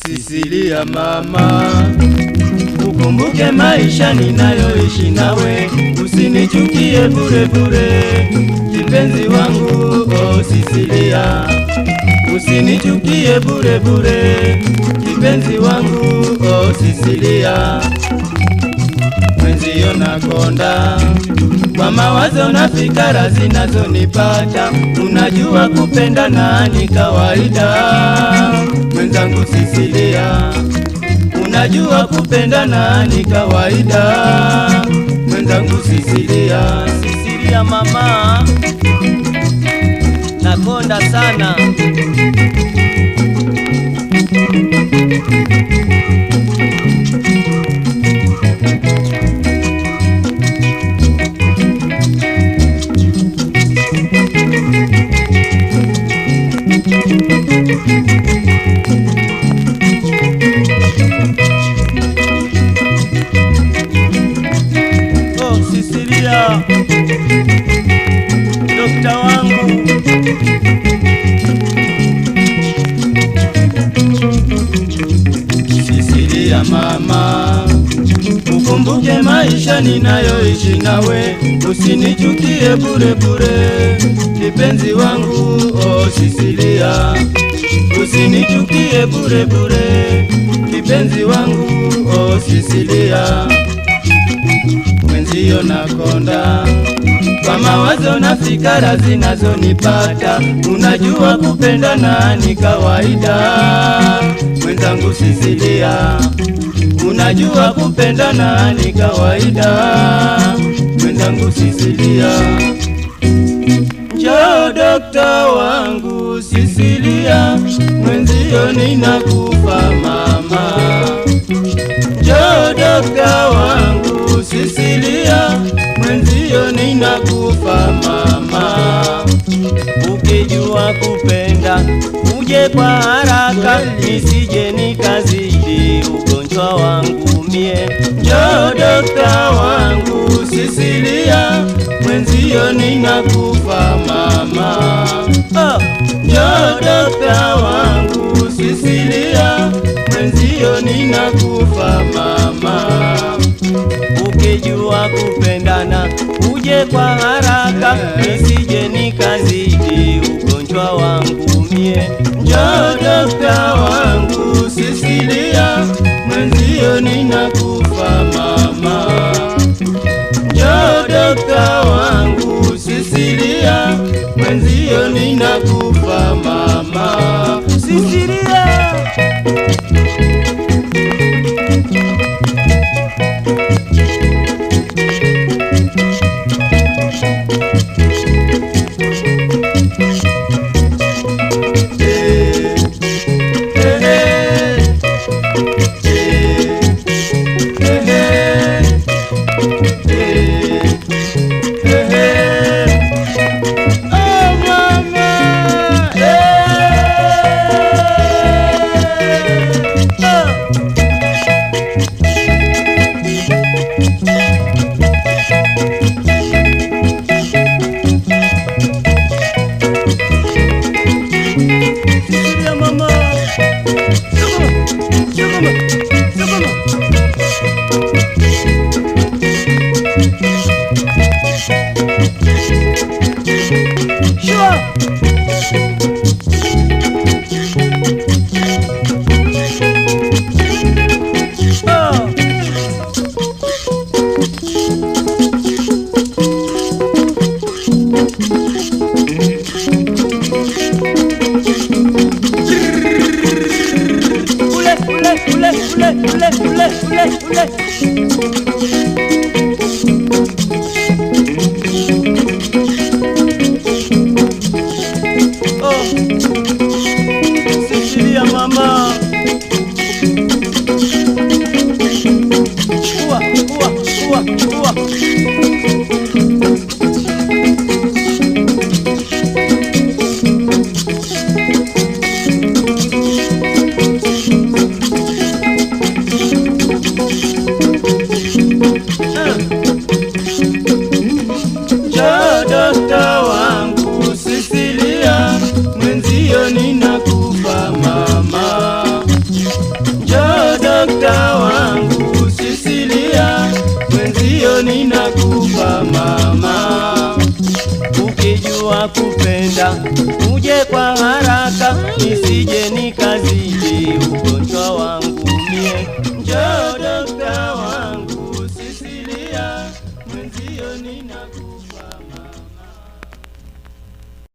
Sisilia mama, ukumbuke maisha ninayoishi nawe, usinichukie bure bure, kipenzi wangu. Oh Sisilia, usinichukie bure bure, kipenzi wangu. Oh Sisilia, mwenzio nakonda kwa mawazo na fikra zinazonipata. Unajua kupenda na ni kawaida, mwenzangu Sisilia. Unajua kupenda na ni kawaida, mwenzangu Sisilia. Sisilia mama, nakonda sana. Oh Sisilia, dokta wangu. Sisilia mama, ukumbuke maisha ninayoishi nawe, usinichukie bure bure, kipenzi wangu. Oh Sisilia, usinichukie bure bure, kipenzi wangu. Oh Sisilia, mwenzio nakonda kwa mawazo na fikra zinazonipata. Unajua kupenda na ni kawaida, mwenzangu Sisilia. Unajua kupenda na ni kawaida, mwenzangu Sisilia. Njoo dokta wangu Sisilia, mwenzio ninakufa mama. Njoo dokta wangu Sisilia, mwenzio ninakufa mama. Ukijua kupenda uje kwa haraka, nisije nikazidi ugonjwa wangu mie. Njoo dokta wangu Sisilia, mwenzio ninakufa mama. Njoo dokta wangu Sisilia, mwenzio ninakufa mama. Ukijua kupendana uje kwa haraka, nisije nikazidi ugonjwa wangu mie. Njoo dokta wangu Sisilia, mwenzio ninakufa mama. Njoo dokta wangu Sisilia, mwenzio ninakufa mama. Sisilia, Sisilia mama, uwa. ninakufa mama. Ukijua kupenda uje kwa haraka.